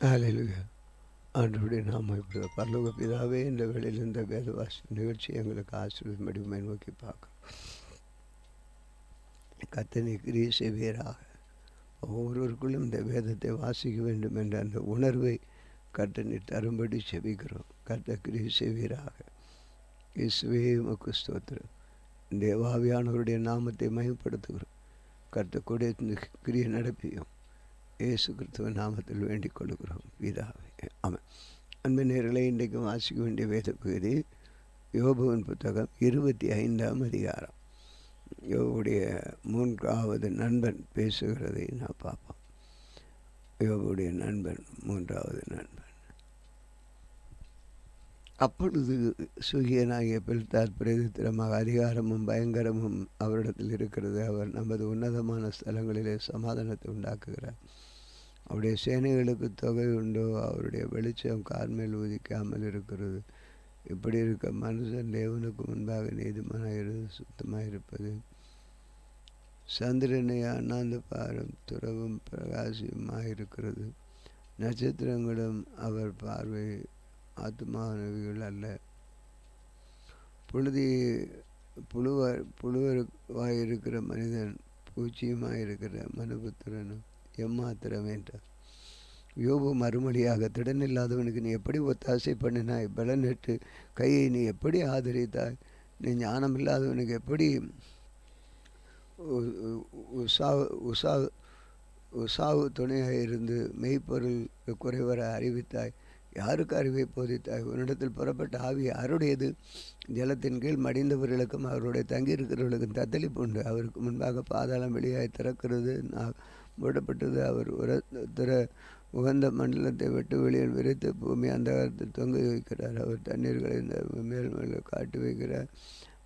ஹல்லேலூயா. ஆண்டவருடைய நாமம் இப்படி பரலோக பிதாவே, இந்த வேளையில் இந்த வேதவாசி நிகழ்ச்சி எங்களுக்கு ஆசீர்வதிக்கும்படி உம்மை நோக்கி பார்க்கிறோம். கர்த்தனை கிரியை செய்வீராக. ஒவ்வொருவருக்குள்ளும் இந்த வேதத்தை வாசிக்க வேண்டும் என்ற அந்த உணர்வை கர்த்தனை தரும்படி செபிக்கிறோம். கர்த்தர் கிரியை செய்வீராக. இயேசுவே உமக்கு ஸ்தோத்திரம். தேவாவியானவருடைய நாமத்தை மகிமைப்படுத்துகிறோம். கர்த்தர் கூட இந்த கிரியை நடப்பியும் இயேசு கிறிஸ்துவின் நாமத்தில் வேண்டிக் கொள்கிறோம் பிதாவே. ஆமென். அன்பு நேயர்களே, இன்றைக்கு வாசிக்க வேண்டிய வேத பகுதி யோபுவின் புத்தகம் 25ஆம் அதிகாரம். யோபுடைய 3வது நண்பன் பேசுகிறதை நான் பார்ப்போம். யோபுடைய நண்பன், 3வது நண்பன். அப்பொழுது சுகியனாகிய பில்தார் பிரதித்திரமாக அதிகாரமும் பயங்கரமும் அவரிடத்தில் இருக்கிறது. அவர் நமது உன்னதமான ஸ்தலங்களிலே சமாதானத்தை உண்டாக்குகிறார். அவருடைய சேனைகளுக்கு தொகை உண்டோ? அவருடைய வெளிச்சம் கார்மேல் உதிக்காமல் இருக்கிறது. இப்படி இருக்க மனுஷன் தேவனுக்கு முன்பாக நீதிமானாக சுத்தமாக இருப்பது. சந்திரனை அண்ணாந்து பாரும் துறவும் பிரகாசியமாக இருக்கிறது. நட்சத்திரங்களும் அவர் பார்வை ஆத்மானவிகள் அல்ல. புழுவாயிருக்கிற மனிதன் பூச்சியுமாயிருக்கிற மனுபுத்திரனும் எம்மாத்திரம் என்றார். யோபு மறுமொழியாக, திடனில்லாதவனுக்கு நீ எப்படி ஒத்தாசை பண்ணினாய்? பலனற்று கையை நீ எப்படி ஆதரித்தாய்? நீ ஞானமில்லாதவனுக்கு எப்படி உசாவு துணையாக இருந்து மெய்ப்பொருள் குறைவர அறிவித்தாய்? யாருக்கு அறிவை போதித்தாய்? உன்னிடத்தில் புறப்பட்ட ஆவி யாருடையது? ஜலத்தின் கீழ் மடிந்தவர்களுக்கும் அவருடைய தங்கியிருக்கிறவர்களுக்கும் தத்தளிப்பு உண்டு. அவருக்கு முன்பாக பாதாளம் வெளியாய் திறக்கிறது, மூடப்பட்டது. அவர் உகந்த மண்டலத்தை விட்டு வெளியில் விரித்து பூமி அந்தகாரத்தில் தொங்க வைக்கிறார். அவர் தண்ணீர்களை இந்த மேல் மேலே காட்டி வைக்கிறார்.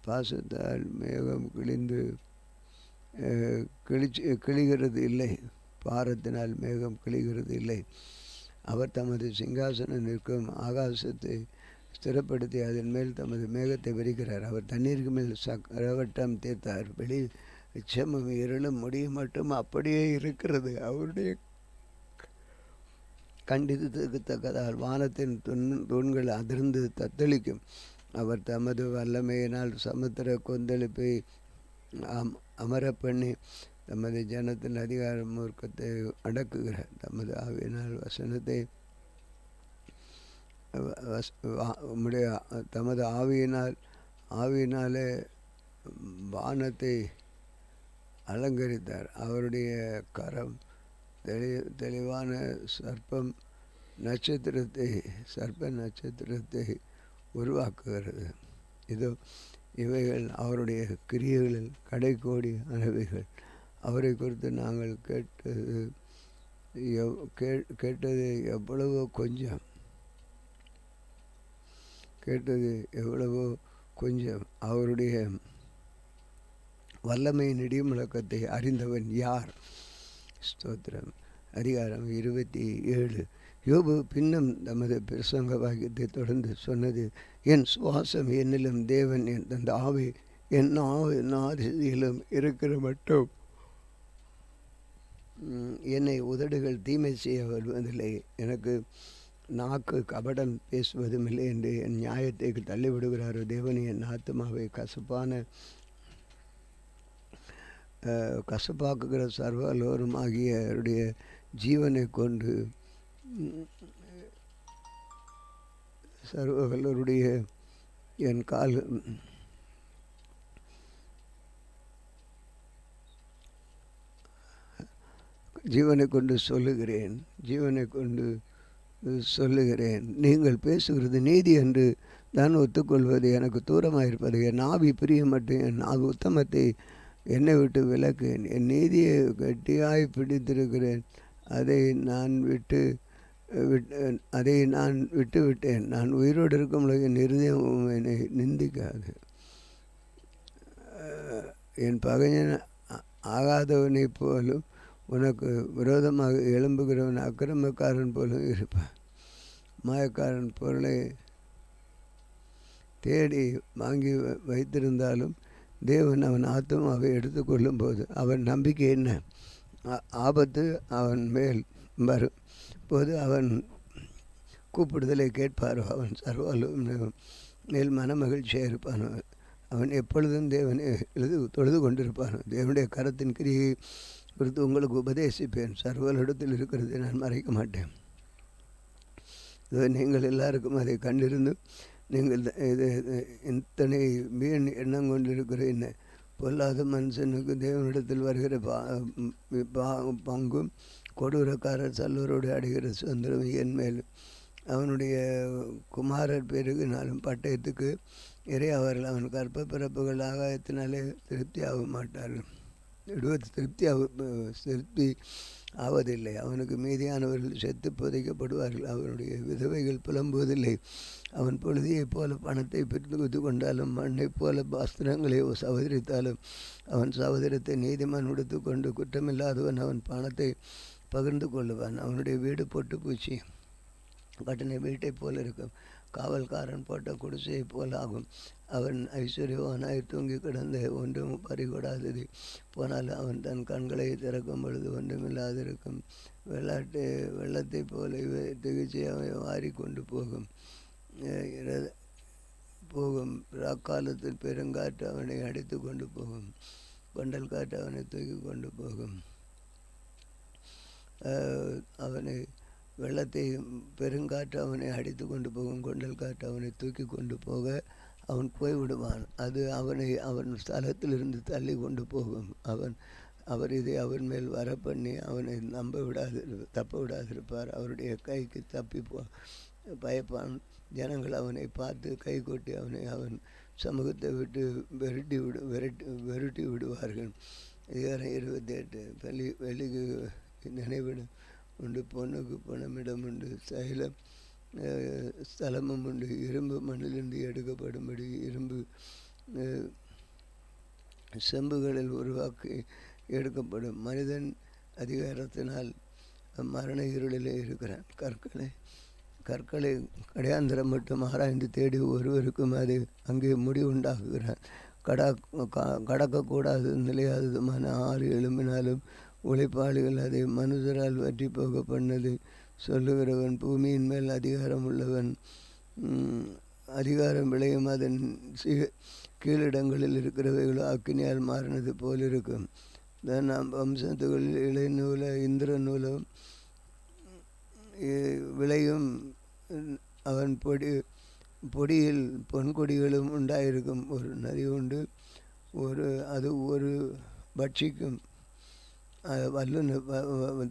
பாசத்தால் மேகம் கிழிகிறது இல்லை, பாரத்தினால் மேகம் கிழிகிறது இல்லை. அவர் தமது சிங்காசனம் நிற்கும் ஆகாசத்தை ஸ்திரப்படுத்தி அதன் மேல் தமது மேகத்தை விரிக்கிறார். அவர் தண்ணீருக்கு மேல் சக்கரவட்டம் தீர்த்தார். வெளி நிச்சயமும் இருளும் முடியும் மட்டும் அப்படியே இருக்கிறது. அவருடைய கண்டிதத்துக்கு தக்கதால் வானத்தின் தூண்கள் அதிர்ந்து தத்தளிக்கும். அவர் தமது வல்லமையினால் சமுத்திர கொந்தளிப்பை அமர பண்ணி தமது ஜனத்தின் அதிகார மூர்க்கத்தை அடக்குகிறார். தமது ஆவியினால் வசனத்தை தமது ஆவியினாலே வானத்தை அலங்கரித்தார். அவருடைய கரம் தெளிவான சர்ப்ப நட்சத்திரத்தை உருவாக்குகிறது. இதோ இவைகள் அவருடைய கிரியைகளில் கடைக்கோடி அனவைகள். அவரை குறித்து நாங்கள் கேட்டது எவ்வளவோ கொஞ்சம். அவருடைய வல்லமையின் இடிமுழக்கத்தை அறிந்தவன் யார்? ஸ்தோத்திரம். அதிகாரம் 27. யோபு பின்னும் தமது பிரசங்க வாக்கியத்தை தொடர்ந்து சொன்னது, என் சுவாசம் என்னிலும் தேவன் அந்த ஆவி என் நாதியிலும் இருக்கிற மட்டும் என்னை உதடுகள் தீமை செய்ய வருவதில்லை. எனக்கு நாக்கு கபடம் பேசுவதும் இல்லை என்று என் நியாயத்தை தள்ளிவிடுகிறாரோ. தேவன் என் ஆத்மாவை கசப்பாக்குகிற சர்வலோரும் ஆகிய அவருடைய ஜீவனை கொண்டு சர்வவல்லருடைய என் கால் ஜீவனை கொண்டு சொல்லுகிறேன். நீங்கள் பேசுகிறது நீதி என்று தான் ஒத்துக்கொள்வது எனக்கு தூரமாயிருப்பது. என் ஆவி பிரியமட்டும் என் உத்தமத்தை என்னை விட்டு விலக்கேன். என் நீதியை கட்டியாய் பிடித்திருக்கிறேன். அதை நான் விட்டுவிட்டேன். நான் உயிரோடு இருக்கும் என் இருதயம் என்னை நிந்திக்காது. என் பகைஞன் ஆகாதவனைப் போலும் உனக்கு விரோதமாக எழும்புகிறவன் அக்கிரமக்காரன் போலும் இருப்பான். மாயக்காரன் பொருளை தேடி வாங்கி வைத்திருந்தாலும் தேவன் அவன் ஆத்மாவை எடுத்துக்கொள்ளும் போது அவன் நம்பிக்கை என்ன? ஆபத்து அவன் மேல் வரும். போது அவன் கூப்பிடுதலை கேட்பாரோ அவன் சர்வாலும் மேல் மனமகிழ்ச்சியாக இருப்பானோ. அவன் எப்பொழுதும் தேவனை தொழுது கொண்டிருப்பானோ. தேவனுடைய கரத்தின் கிரியை குறித்து உங்களுக்கு உபதேசிப்பேன். சர்வலிடத்தில் இருக்கிறதை நான் மறைக்க மாட்டேன். நீங்கள் எல்லாருக்கும் அதை கண்டிருந்து நீங்கள் இது இத்தனை வீண் எண்ணம் கொண்டிருக்கிற என்ன பொல்லாத மனுஷனுக்கு தேவனிடத்தில் வருகிற பங்கும் கொடூரக்காரர் சல்லோரோடு அடைகிற சுதந்திரம் என் மேலும் அவனுடைய குமாரர் பெருகினாலும் பட்டயத்துக்கு இறையவர்கள் அவன் கற்ப பிறப்புகள் ஆகாயத்தினாலே திருப்தி ஆக மாட்டார்கள். திருப்தி ஆவதில்லை. அவனுக்கு மீதியானவர்கள் செத்து புதைக்கப்படுவார்கள். அவனுடைய விதவைகள் புலம்புவதில்லை. அவன் பொழுதியைப் போல பணத்தை பிரித்து கொண்டாலும் மண்ணைப் போல வஸ்திரங்களை சகோதரித்தாலும் அவன் சகோதரத்தை நீதிமான் உடுத்து கொண்டு குற்றமில்லாதவன் அவன் பணத்தை பகிர்ந்து கொள்ளுவான். அவனுடைய வீடு பொட்டு பூச்சி கட்டின வீட்டை போல இருக்கும். காவல்காரன் போட்ட குடிசையை போல ஆகும். அவன் ஐஸ்வர்யவானாய் தூங்கி கிடந்த ஒன்றும் பறிகொடாதது போனாலும் அவன் தன் கண்களை திறக்கும் பொழுது ஒன்றுமில்லாதிருக்கும். வெள்ளத்தை போல திகிச்சை அவன் வாரி கொண்டு போகும். ராக்காலத்தில் பெருங்காற்று அவனை அடித்து கொண்டு போகும். கொண்டல் காற்று அவனை தூக்கி கொண்டு போகும். அவனை வெள்ளத்தை பெருங்காற்று அவனை அடித்து கொண்டு போகும். கொண்டல் காற்று அவனை தூக்கி கொண்டு போக அவன் போய்விடுவான். அது அவன் ஸ்தலத்திலிருந்து தள்ளி கொண்டு போகும். அவர் இதை அவன் மேல் வர பண்ணி அவனை தப்ப விடாதிருப்பார். அவருடைய கைக்கு தப்பி பயப்பான். ஜனங்கள் அவனை பார்த்து கை கொட்டி அவன் சமூகத்தை விட்டு வெருட்டி விடுவார்கள். 28 வெளிக்கு நினைவிடம் உண்டு, பொண்ணுக்கு பணமிடம் உண்டு, ஸ்தலமும் உண்டு. இரும்பு மண்ணிலிருந்து எடுக்கப்படும்படி இரும்பு செம்புகளில் உருவாக்கி எடுக்கப்படும். மனிதன் அதிகாரத்தினால் மரண இருளிலே இருக்கிறான். கற்களை கடையாந்திரம் மட்டும் ஆராய்ந்து தேடி ஒருவருக்கும் அது அங்கே முடிவு உண்டாக்குகிறான். கடக்கக்கூடாது நிலையாததுமான ஆறு எழும்பினாலும் உழைப்பாளிகள் அதை மனுஷரால் வற்றி போக பண்ணது சொல்லுகிறவன் பூமியின் மேல் அதிகாரம் உள்ளவன். அதிகாரம் விளையும் அதன் கீழிடங்களில் இருக்கிறவைகளோ அக்கினியால் மாறினது போல் இருக்கும். நாம் வம்சத்துகளில் இளை நூல இந்திர நூலும் விளையும். அவன் பொடியில் பொன்கொடிகளும் உண்டாயிருக்கும். ஒரு நதி உண்டு, அது ஒரு பட்சிக்கும்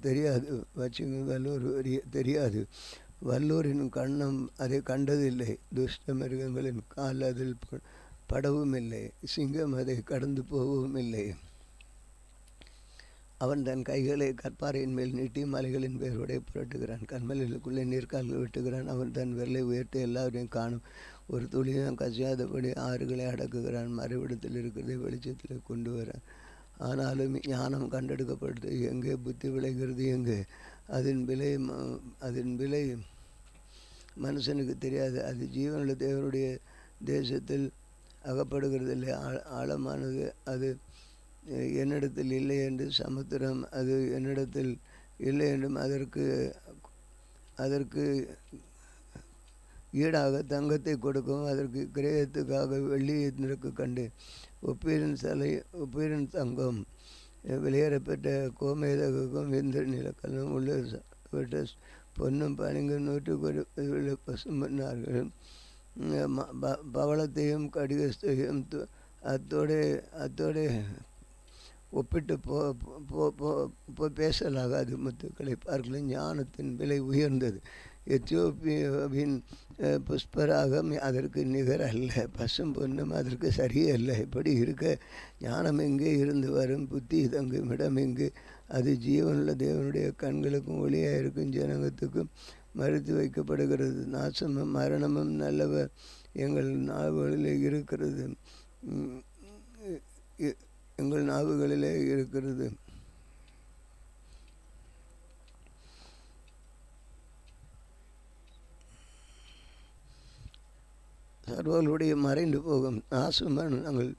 தெரியாது. பட்சிக்கும் வல்லூர் தெரியாது. வல்லூரின் கண்ணம் அதை கண்டதில்லை. துஷ்ட மிருகங்களின் கால் அதில் படவும் இல்லை. சிங்கம் அதை கடந்து போகவும் இல்லை. அவன் தன் கைகளை கற்பாறையின் மேல் நீட்டி மலைகளின் பேரோடே புரட்டுகிறான். கண்மலைகளுக்குள்ளே நீர்க்கால்கள் வெட்டுகிறான். அவன் தன் விரலை உயர்த்தி எல்லாரையும் காணும். ஒரு துளியும் கசியாதபடி ஆறுகளை அடக்குகிறான். மறைவிடத்தில் இருக்கிறதை வெளிச்சத்தில் கொண்டு வரான். ஆனாலும் ஞானம் கண்டெடுக்கப்படுது எங்கே? புத்தி விளைகிறது எங்கே? அதன் விலை மனுஷனுக்கு தெரியாது. அது ஜீவனுள்ள தேவனுடைய தேசத்தில் அகப்படுகிறதில்லை. ஆழமானது அது என்னிடத்தில் இல்லை என்று சமுத்திரம் அது என்னிடத்தில் இல்லை என்றும் அதற்கு ஈடாக தங்கத்தை கொடுக்கும். அதற்கு கிரயத்துக்காக வெள்ளியை நிற்கு கண்டு ஒப்பீரின் தங்கம் வெளியேறப்பட்ட கோமேதகம் விந்த நிலக்கல்லும் உள்ள பொன்னும் பனிங்கும் 100 பசுமன்னார்கள் பவளத்தையும் கடிகஸ்தையும் அத்தோட ஒப்பிட்டு பேசலாகாது. முத்துக்களை பார்க்கல. ஞானத்தின் விலை உயர்ந்தது. எத்தியோப்பியாவின் புஷ்பராகம் அதற்கு நிகர் அல்ல. பசும் பொன்னும் அதற்கு சரியல்ல. இப்படி இருக்க ஞானம் எங்கே இருந்து வரும்? புத்தி தங்கும் இடம் எங்கு? அது ஜீவனுள்ள தேவனுடைய கண்களுக்கும் ஒளியாக இருக்கும் ஜனங்கத்துக்கும் மறுத்து வைக்கப்படுகிறது. நாசமும் மரணமும் நல்லவர் எங்கள் நாவுகளிலே இருக்கிறது. எங்கள் நாவுகளிலே இருக்கிறது. சர்வர்களுடைய மறைந்து போகும். நாசுமன் நாங்கள்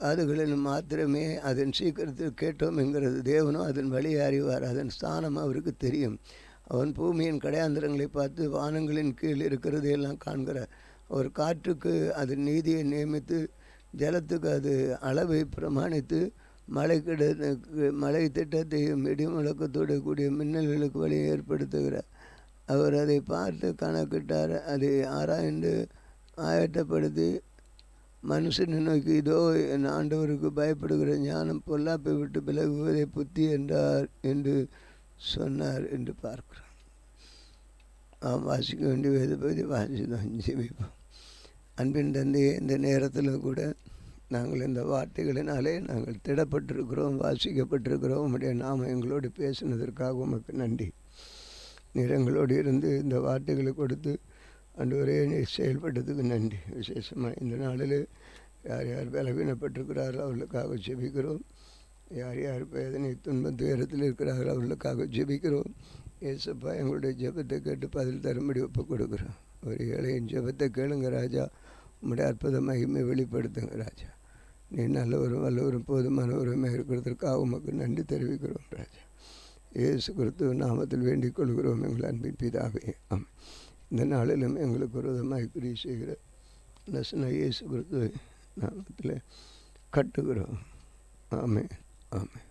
காதுகளில் மாத்திரமே அதன் சீக்கிரத்தில் கேட்டோம் என்கிறது. தேவனோ அதன் வழியை அறிவார். அதன் ஸ்தானம் அவருக்கு தெரியும். அவன் பூமியின் கடையாந்திரங்களை பார்த்து வானங்களின் கீழ் இருக்கிறதையெல்லாம் காண்கிற ஒரு காற்றுக்கு அது நீதியை நியமித்து, ஜலத்துக்கு அது அளவை பிரமாணித்து, மழை திட்டத்தையும் இடி முழக்கத்தோடு கூடிய மின்னல்களுக்கு வழியை ஏற்படுத்துகிறார். அவர் அதை பார்த்து கணக்கிட்டார். அதை ஆராய்ந்து ஆயத்தப்படுத்தி மனுஷனை நோக்கி, இதோ என் ஆண்டவருக்கு பயப்படுகிற ஞானம் பொல்லாப்பை விட்டு விலகுவதை புத்தி என்றார் என்று சொன்னார் என்று பார்க்கிறோம். வாசிக்க வேண்டிய வேத பகுதி வாசிதான் ஜெபிப்போம். அன்பின் தந்தையே, இந்த நேரத்தில் கூட நாங்கள் இந்த வார்த்தைகளினாலே நாங்கள் திடப்பட்டிருக்கிறோம், வாசிக்கப்பட்டிருக்கிறோம். உம்முடைய நாம எங்களோடு பேசினதற்காக உமக்கு நன்றி. நீர் எங்களோடு இருந்து இந்த வார்த்தைகளை கொடுத்து ஆண்டவரே நீர் செயல்பட்டதுக்கு நன்றி. விசேஷமாக இந்த நாளில் யார் யார் பலவீனப்பட்டிருக்கிறார்கள் அவர்களுக்காக ஜெபிக்கிறோம். யார் யார் வேதனை துன்பம் துயரத்தில் இருக்கிறார்கள் அவர்களுக்காக ஜெபிக்கிறோம். இயேசுப்பா, எங்களுடைய ஜெபத்தை கேட்டு பதில் தரும்படி ஒப்புக் கொடுக்குறோம். ஒரு ஏழையின் ஜெபத்தை கேளுங்க ராஜா. உம்முடைய அற்புத மகிமை வெளிப்படுத்துங்க ராஜா. நீ நல்லவரும் வல்லவரும் போதுமானவருமே இருக்கிறதற்காக உமக்கு நன்றி தெரிவிக்கிறோம் ராஜா. இயேசு கிறிஸ்துவ நாமத்தில் வேண்டிக் கொள்கிறோம் எங்கள் அன்பின் பிதாவே. ஆமாம். இந்த நாளிலும் எங்களுக்கு விரோதமாய் கிரியை செய்கிற நசன இயேசு கிறிஸ்துவ நாமத்தில் கட்டுகிறோம். ஆமென், ஆமென்.